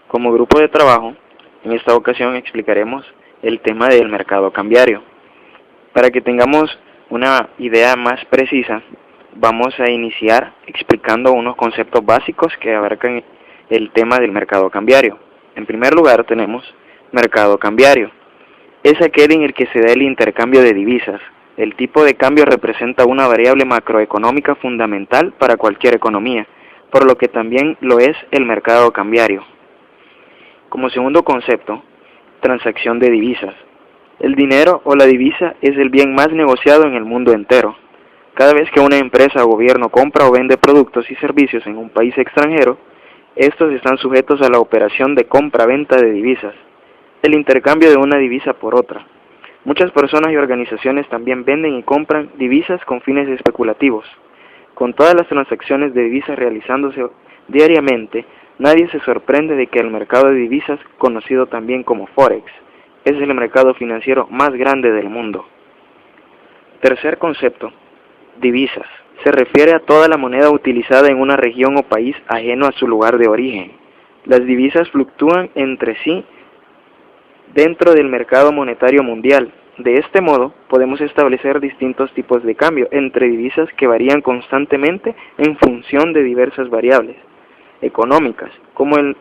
Como grupo de trabajo, en esta ocasión explicaremos el tema del mercado cambiario. Para que tengamos una idea más precisa, vamos a iniciar explicando unos conceptos básicos que abarcan el tema del mercado cambiario. En primer lugar tenemos mercado cambiario. Es aquel en el que se da el intercambio de divisas. El tipo de cambio representa una variable macroeconómica fundamental para cualquier economía, por lo que también lo es el mercado cambiario. Como segundo concepto, transacción de divisas. El dinero o la divisa es el bien más negociado en el mundo entero. Cada vez que una empresa o gobierno compra o vende productos y servicios en un país extranjero, estos están sujetos a la operación de compra-venta de divisas, el intercambio de una divisa por otra. Muchas personas y organizaciones también venden y compran divisas con fines especulativos. Con todas las transacciones de divisas realizándose diariamente, nadie se sorprende de que el mercado de divisas, conocido también como Forex, es el mercado financiero más grande del mundo. Tercer concepto, divisas. Se refiere a toda la moneda utilizada en una región o país ajeno a su lugar de origen. Las divisas fluctúan entre sí dentro del mercado monetario mundial. De este modo, podemos establecer distintos tipos de cambio entre divisas que varían constantemente en función de diversas variables económicas, como el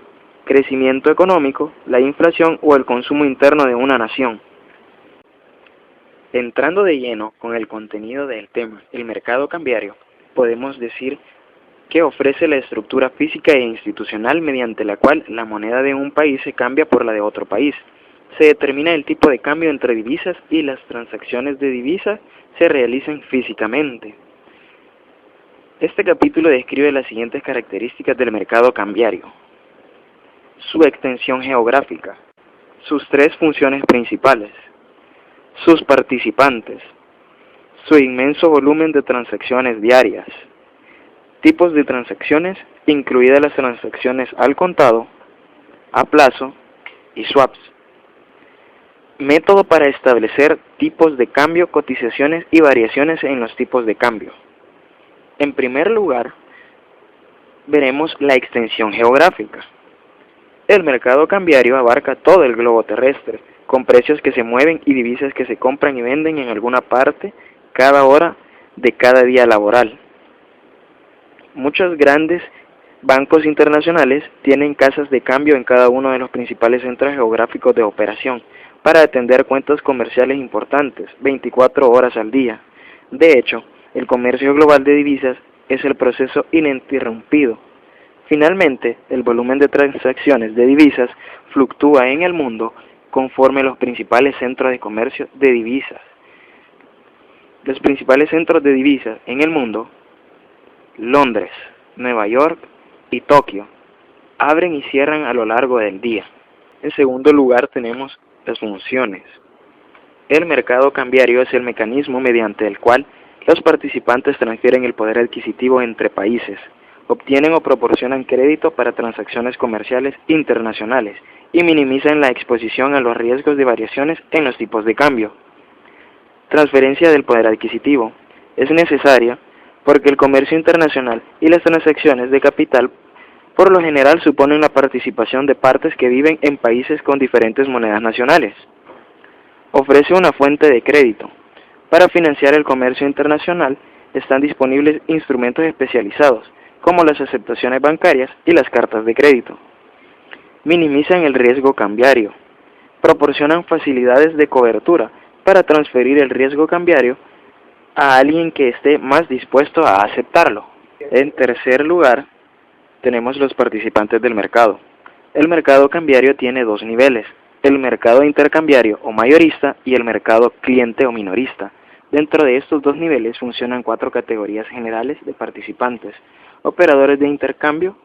crecimiento económico, la inflación o el consumo interno de una nación. Entrando de lleno con el contenido del tema, el mercado cambiario, podemos decir que ofrece la estructura física e institucional mediante la cual la moneda de un país se cambia por la de otro país. Se determina el tipo de cambio entre divisas y las transacciones de divisas se realizan físicamente. Este capítulo describe las siguientes características del mercado cambiario. Su extensión geográfica, sus tres funciones principales, sus participantes, su inmenso volumen de transacciones diarias, tipos de transacciones, incluidas las transacciones al contado, a plazo y swaps. Método para establecer tipos de cambio, cotizaciones y variaciones en los tipos de cambio. En primer lugar, veremos la extensión geográfica. El mercado cambiario abarca todo el globo terrestre, con precios que se mueven y divisas que se compran y venden en alguna parte cada hora de cada día laboral. Muchos grandes bancos internacionales tienen casas de cambio en cada uno de los principales centros geográficos de operación para atender cuentas comerciales importantes 24 horas al día. De hecho, el comercio global de divisas es el proceso ininterrumpido. Finalmente, el volumen de transacciones de divisas fluctúa en el mundo conforme los principales centros de comercio de divisas. Los principales centros de divisas en el mundo, Londres, Nueva York y Tokio, abren y cierran a lo largo del día. En segundo lugar tenemos las funciones. El mercado cambiario es el mecanismo mediante el cual los participantes transfieren el poder adquisitivo entre países, obtienen o proporcionan crédito para transacciones comerciales internacionales y minimizan la exposición a los riesgos de variaciones en los tipos de cambio. Transferencia del poder adquisitivo es necesaria porque el comercio internacional y las transacciones de capital por lo general suponen la participación de partes que viven en países con diferentes monedas nacionales. Ofrece una fuente de crédito. Para financiar el comercio internacional están disponibles instrumentos especializados, como las aceptaciones bancarias y las cartas de crédito. Minimizan el riesgo cambiario. Proporcionan facilidades de cobertura para transferir el riesgo cambiario a alguien que esté más dispuesto a aceptarlo. En tercer lugar, tenemos los participantes del mercado. El mercado cambiario tiene dos niveles: el mercado intercambiario o mayorista y el mercado cliente o minorista. Dentro de estos dos niveles funcionan cuatro categorías generales de participantes: operadores de intercambio,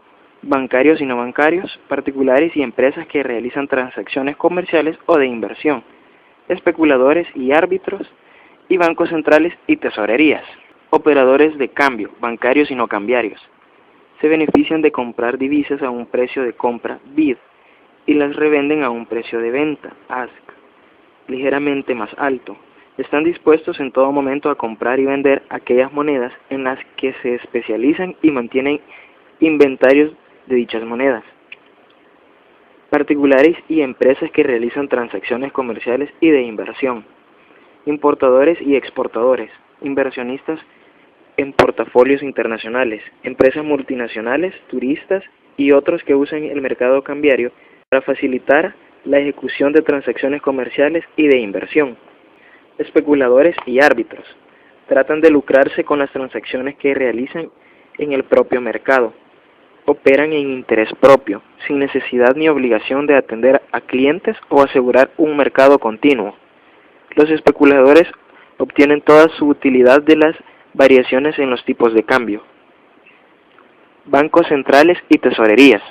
bancarios y no bancarios, particulares y empresas que realizan transacciones comerciales o de inversión, especuladores y árbitros, y bancos centrales y tesorerías. Operadores de cambio, bancarios y no cambiarios, se benefician de comprar divisas a un precio de compra, bid, y las revenden a un precio de venta, ask, ligeramente más alto. Están dispuestos en todo momento a comprar y vender aquellas monedas en las que se especializan y mantienen inventarios de dichas monedas. Particulares y empresas que realizan transacciones comerciales y de inversión. Importadores y exportadores, inversionistas en portafolios internacionales, empresas multinacionales, turistas y otros que usan el mercado cambiario para facilitar la ejecución de transacciones comerciales y de inversión. Especuladores y árbitros, tratan de lucrarse con las transacciones que realizan en el propio mercado. Operan en interés propio, sin necesidad ni obligación de atender a clientes o asegurar un mercado continuo. Los especuladores obtienen toda su utilidad de las variaciones en los tipos de cambio. Bancos centrales y tesorerías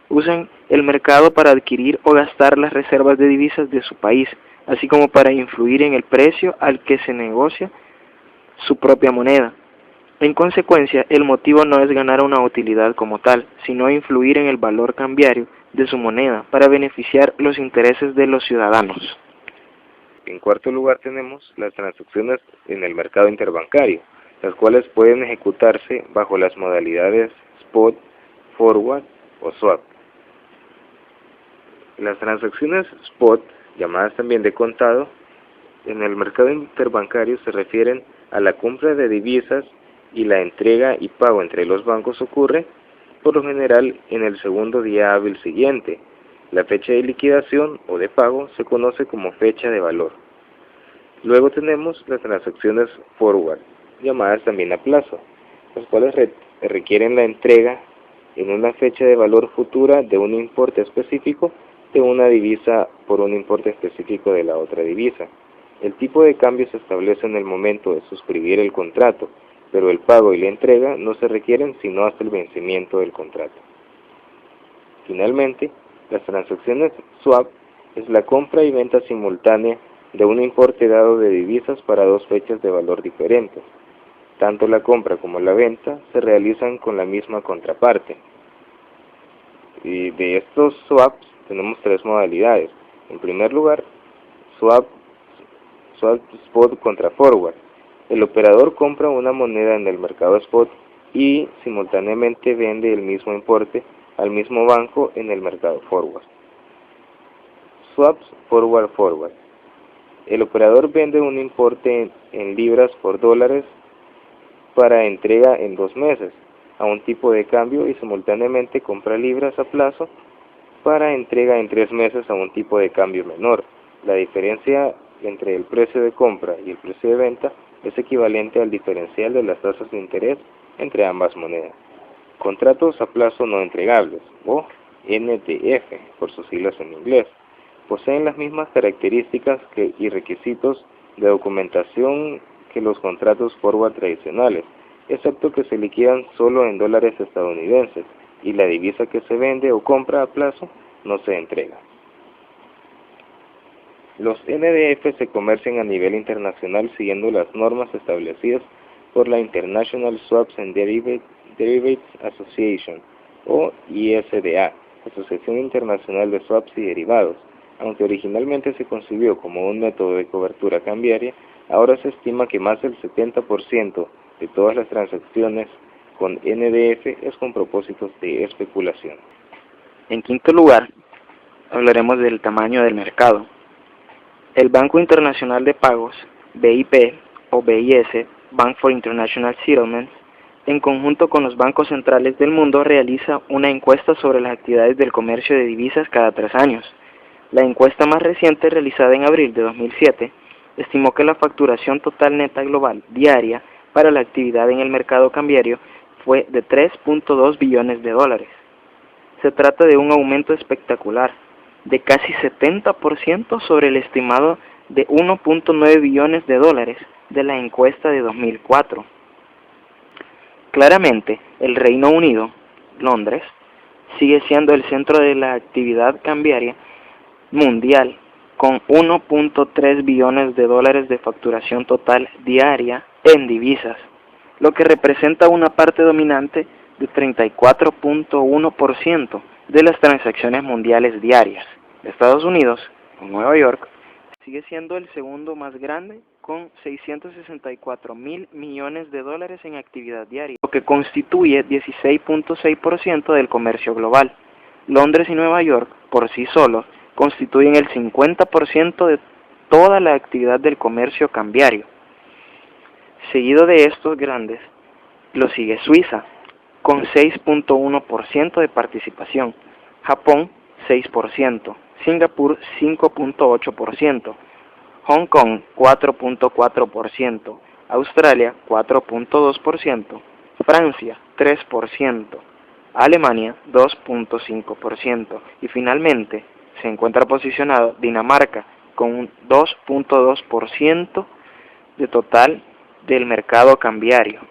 usan el mercado para adquirir o gastar las reservas de divisas de su país, así como para influir en el precio al que se negocia su propia moneda. En consecuencia, el motivo no es ganar una utilidad como tal, sino influir en el valor cambiario de su moneda para beneficiar los intereses de los ciudadanos. En cuarto lugar tenemos las transacciones en el mercado interbancario, las cuales pueden ejecutarse bajo las modalidades spot, forward o swap. Las transacciones spot, llamadas también de contado, en el mercado interbancario se refieren a la compra de divisas y la entrega y pago entre los bancos ocurre, por lo general, en el segundo día hábil siguiente. La fecha de liquidación o de pago se conoce como fecha de valor. Luego tenemos las transacciones forward, llamadas también a plazo, las cuales requieren la entrega en una fecha de valor futura de un importe específico de una divisa por un importe específico de la otra divisa. El tipo de cambio se establece en el momento de suscribir el contrato, pero el pago y la entrega no se requieren sino hasta el vencimiento del contrato. Finalmente, las transacciones swap es la compra y venta simultánea de un importe dado de divisas para dos fechas de valor diferentes. Tanto la compra como la venta se realizan con la misma contraparte. Y de estos swaps tenemos tres modalidades. En primer lugar, swap spot contra forward. El operador compra una moneda en el mercado spot y simultáneamente vende el mismo importe al mismo banco en el mercado forward. Swaps forward. El operador vende un importe en libras por dólares para entrega en 2 meses a un tipo de cambio y simultáneamente compra libras a plazo para entrega en 3 meses a un tipo de cambio menor. La diferencia entre el precio de compra y el precio de venta es equivalente al diferencial de las tasas de interés entre ambas monedas. Contratos a plazo no entregables, o NDF, por sus siglas en inglés, poseen las mismas características y requisitos de documentación que los contratos forward tradicionales, excepto que se liquidan solo en dólares estadounidenses y la divisa que se vende o compra a plazo no se entrega. Los NDF se comercian a nivel internacional siguiendo las normas establecidas por la International Swaps and Derivates Association, o ISDA, Asociación Internacional de Swaps y Derivados. Aunque originalmente se concibió como un método de cobertura cambiaria, ahora se estima que más del 70% de todas las transacciones con NDF es con propósitos de especulación. En quinto lugar, hablaremos del tamaño del mercado. El Banco Internacional de Pagos, BIP o BIS, Bank for International Settlements, en conjunto con los bancos centrales del mundo, realiza una encuesta sobre las actividades del comercio de divisas cada 3 años. La encuesta más reciente, realizada en abril de 2007, estimó que la facturación total neta global diaria para la actividad en el mercado cambiario fue de 3.2 billones de dólares. Se trata de un aumento espectacular, de casi 70% sobre el estimado de 1.9 billones de dólares de la encuesta de 2004. Claramente, el Reino Unido, Londres, sigue siendo el centro de la actividad cambiaria mundial, con 1.3 billones de dólares de facturación total diaria en divisas, lo que representa una parte dominante de 34.1% de las transacciones mundiales diarias. Estados Unidos, con Nueva York, sigue siendo el segundo más grande con 664.000 millones de dólares en actividad diaria, lo que constituye 16.6% del comercio global. Londres y Nueva York por sí solos, constituyen el 50% de toda la actividad del comercio cambiario. Seguido de estos grandes, lo sigue Suiza, con 6.1% de participación, Japón 6%, Singapur 5.8%, Hong Kong 4.4%, Australia 4.2%, Francia 3%, Alemania 2.5% y finalmente se encuentra posicionado Dinamarca con un 2.2% de total del mercado cambiario.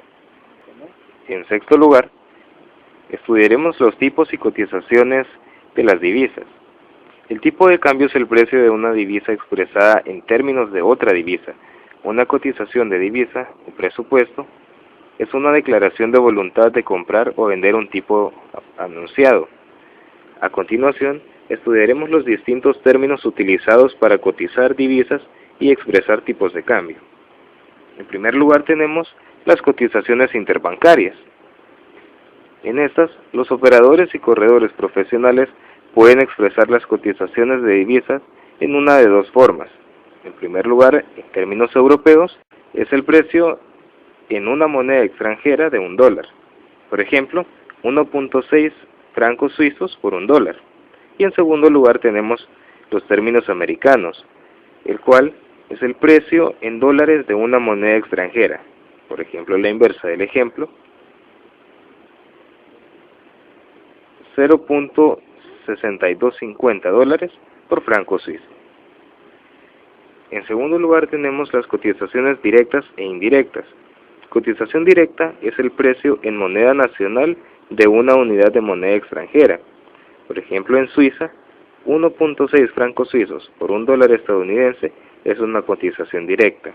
En sexto lugar, estudiaremos los tipos y cotizaciones de las divisas. El tipo de cambio es el precio de una divisa expresada en términos de otra divisa. Una cotización de divisa, o presupuesto, es una declaración de voluntad de comprar o vender un tipo anunciado. A continuación, estudiaremos los distintos términos utilizados para cotizar divisas y expresar tipos de cambio. En primer lugar tenemos las cotizaciones interbancarias. En estas, los operadores y corredores profesionales pueden expresar las cotizaciones de divisas en una de dos formas. En primer lugar, en términos europeos, es el precio en una moneda extranjera de $1. Por ejemplo, 1.6 francos suizos por $1. Y en segundo lugar tenemos los términos americanos, el cual es el precio en dólares de una moneda extranjera. Por ejemplo, la inversa del ejemplo, 0.6250 dólares por franco suizo. En segundo lugar tenemos las cotizaciones directas e indirectas. Cotización directa es el precio en moneda nacional de una unidad de moneda extranjera. Por ejemplo, en Suiza, 1.6 francos suizos por $1 estadounidense es una cotización directa.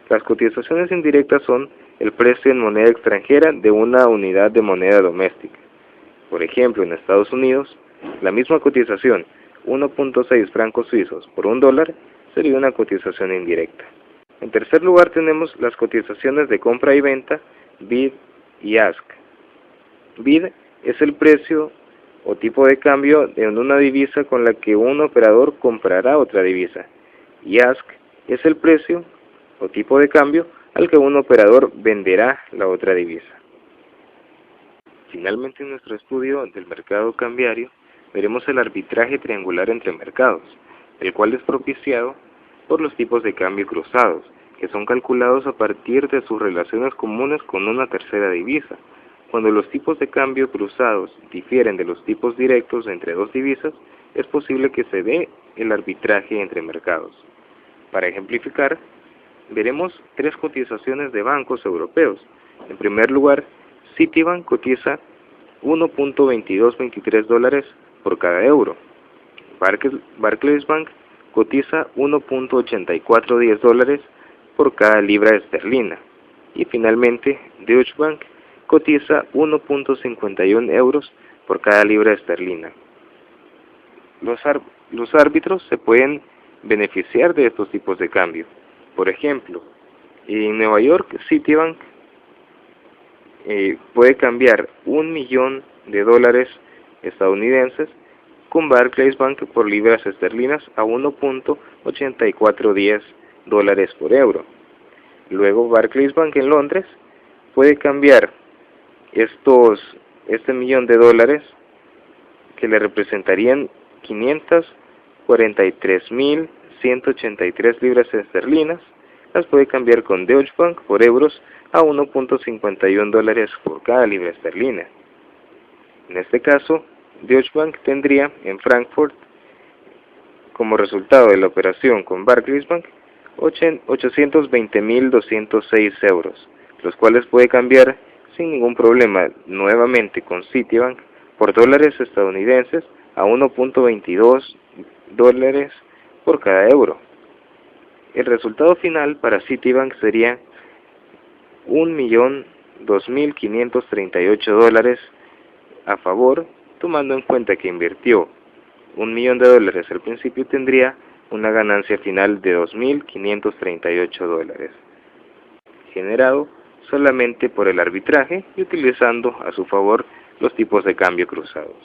Las cotizaciones indirectas son el precio en moneda extranjera de una unidad de moneda doméstica. Por ejemplo, en Estados Unidos, la misma cotización, 1.6 francos suizos por $1, sería una cotización indirecta. En tercer lugar tenemos las cotizaciones de compra y venta, bid y ask. Bid es el precio o tipo de cambio de una divisa con la que un operador comprará otra divisa, y ask es el precio o tipo de cambio al que un operador venderá la otra divisa. Finalmente, en nuestro estudio del mercado cambiario, veremos el arbitraje triangular entre mercados, el cual es propiciado por los tipos de cambio cruzados, que son calculados a partir de sus relaciones comunes con una tercera divisa. Cuando los tipos de cambio cruzados difieren de los tipos directos entre dos divisas, es posible que se dé el arbitraje entre mercados. Para ejemplificar, veremos tres cotizaciones de bancos europeos. En primer lugar, Citibank cotiza 1.2223 dólares por cada euro. Barclays Bank cotiza 1.8410 dólares por cada libra esterlina. Y finalmente, Deutsche Bank cotiza 1.51 euros por cada libra esterlina. Los árbitros se pueden beneficiar de estos tipos de cambio. Por ejemplo, en Nueva York, Citibank puede cambiar $1.000.000 estadounidenses con Barclays Bank por libras esterlinas a 1.8410 dólares por euro. Luego Barclays Bank en Londres puede cambiar este $1.000.000 que le representarían 543.183 libras esterlinas, las puede cambiar con Deutsche Bank por euros a 1.51 dólares por cada libra esterlina. En este caso, Deutsche Bank tendría en Frankfurt, como resultado de la operación con Barclays Bank, 820.206 euros, los cuales puede cambiar sin ningún problema nuevamente con Citibank por dólares estadounidenses a 1.22 dólares por cada euro. El resultado final para Citibank sería 1.002.538 dólares a favor, tomando en cuenta que invirtió $1.000.000 al principio, tendría una ganancia final de 2.538 dólares, generado solamente por el arbitraje y utilizando a su favor los tipos de cambio cruzados.